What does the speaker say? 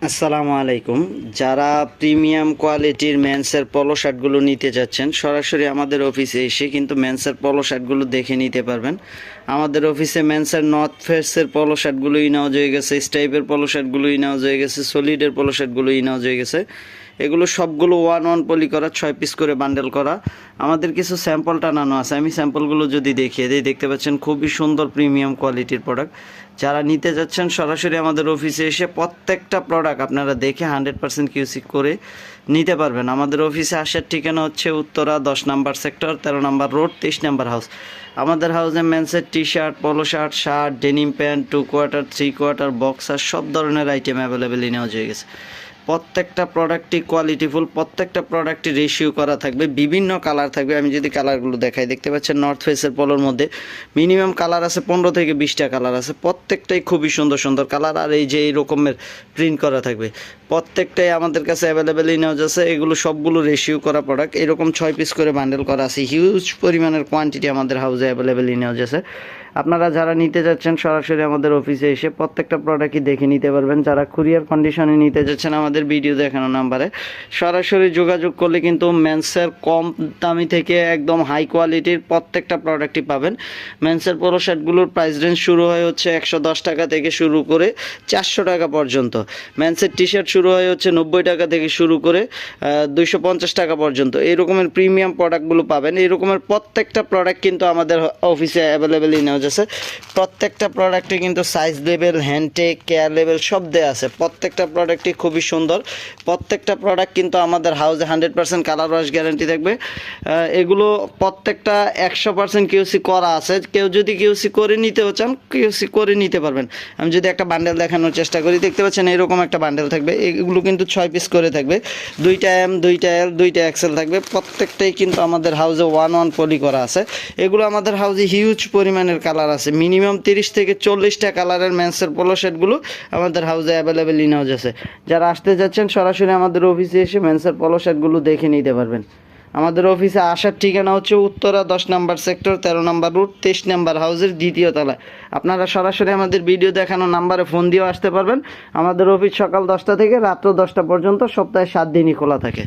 আসসালামু আলাইকুম। যারা প্রিমিয়াম কোয়ালিটির মেন্সের পলো শার্টগুলো নিতে যাচ্ছেন সরাসরি আমাদের অফিসে এসে কিন্তু মেন্সের পলো শার্টগুলো দেখে নিতে পারবেন। আমাদের অফিসে মেন্সের নর্থ ফেসের পলো শার্টগুলো ইনাউজ হয়ে গেছে, স্টাইপের পলো শার্টগুলো ইনাউজ হয়ে গেছে, সলিডের পলো শার্টগুলো ইনাউজ হয়ে গেছে। এগুলো সবগুলো ওয়ান ওয়ান পলি করা, 6 পিস করে বান্ডেল করা। আমাদের কিছু স্যাম্পল টানানো আছে, আমি স্যাম্পলগুলো যদি দেখিয়ে দিই, দেখতে পাচ্ছেন খুবই সুন্দর প্রিমিয়াম কোয়ালিটির প্রোডাক্ট। যারা নিতে যাচ্ছেন সরাসরি আমাদের অফিসে এসে প্রত্যেকটা প্রোডাক্ট আপনারা দেখে 100% কিউসি করে নিতে পারবেন। আমাদের অফিসে আসার ঠিকানা হচ্ছে Uttara 10 number sector, 13 number road, 23 number house. আমাদের হাউসে মেন্সের T shirt, polo shirt, shirt, denim pant, 2 quarter, 3 quarter, boxer সব ধরনের আইটেম অ্যাভেলেবেল নেওয়া হয়ে গেছে। প্রত্যেকটা প্রোডাক্টই কোয়ালিটিফুল, প্রত্যেকটা প্রোডাক্টই রেশিও করা থাকবে, বিভিন্ন কালার থাকবে। আমি যদি কালারগুলো দেখাই, দেখতে পাচ্ছেন নর্থ ফেসের পলোর মধ্যে মিনিমাম কালার আছে 15 থেকে 20টা কালার আছে। প্রত্যেকটাই খুবই সুন্দর সুন্দর কালার, আর এই যে এই রকমের প্রিন্ট করা থাকবে। প্রত্যেকটাই আমাদের কাছে অ্যাভেলেবেলই নেওয়া যাচ্ছে। এগুলো সবগুলো রেশিও করা প্রোডাক্ট, এরকম 6 পিস করে বান্ডেল করা আছে। হিউজ পরিমাণের কোয়ান্টিটি আমাদের হাউসে অ্যাভেলেবেলই নেওয়া যাচ্ছে। আপনারা যারা নিতে যাচ্ছেন সরাসরি আমাদের অফিসে এসে প্রত্যেকটা প্রোডাক্টই দেখে নিতে পারবেন। যারা কুরিয়ার কন্ডিশনে নিতে যাচ্ছেন আমাদের ভিডিও দেখানো নাম্বারে সরাসরি যোগাযোগ করলে কিন্তু মেন্সের কম দামি থেকে একদম হাই কোয়ালিটির প্রত্যেকটা প্রোডাক্টই পাবেন। মেন্সের পলো শার্টগুলোর প্রাইস রেঞ্জ শুরু হয় হচ্ছে 110 টাকা থেকে শুরু করে 400 টাকা পর্যন্ত। মেন্সের টি শার্ট শুরু হয় হচ্ছে 90 টাকা থেকে শুরু করে 250 টাকা পর্যন্ত। এই রকমের প্রিমিয়াম প্রোডাক্টগুলো পাবেন। এই রকমের প্রত্যেকটা প্রোডাক্ট কিন্তু আমাদের অফিসে অ্যাভেলেবেলই নেওয়া যাচ্ছে। প্রত্যেকটা প্রোডাক্টে কিন্তু size level, hand tag, care level সব দেওয়া আছে। প্রত্যেকটা প্রোডাক্টই খুবই সুন্দর। প্রত্যেকটা প্রোডাক্ট কিন্তু আমাদের হাউসে 100% কালার ওয়াশ গ্যারান্টি থাকবে। এগুলো প্রত্যেকটা 100% কিউসি করা আছে। কেউ যদি কিউসি করে নিতেও চান কিউসি করে নিতে পারবেন। আমি যদি একটা বান্ডেল দেখানোর চেষ্টা করি, দেখতে পাচ্ছেন এরকম একটা বান্ডেল থাকবে। এগুলো কিন্তু 6 পিস করে থাকবে, 2টা এম, 2টা এল, 2টা এক্সেল থাকবে। প্রত্যেকটাই কিন্তু আমাদের হাউসে ওয়ান ওয়ান পলি করা আছে। এগুলো আমাদের হাউসে হিউজ পরিমাণের কালার আছে, মিনিমাম 30 থেকে 40টা কালারের মেন্সের পোলো শার্টগুলো আমাদের হাউসে অ্যাভেলেবেল ইনাউজ আছে। যারা আসতে যাচ্ছেন সরাসরি আমাদের অফিসে এসে মেন্সের পোলো শার্টগুলো দেখে নিতে পারবেন। আমাদের অফিসে আসার ঠিকানা হচ্ছে Uttara 10 number sector, 13 number route, 23 number হাউসের 2য় তলায়। আপনারা সরাসরি আমাদের ভিডিও দেখানো নাম্বারে ফোন দিয়েও আসতে পারবেন। আমাদের অফিস সকাল 10টা থেকে রাত্র 10টা পর্যন্ত, সপ্তাহে 7 দিনই খোলা থাকে।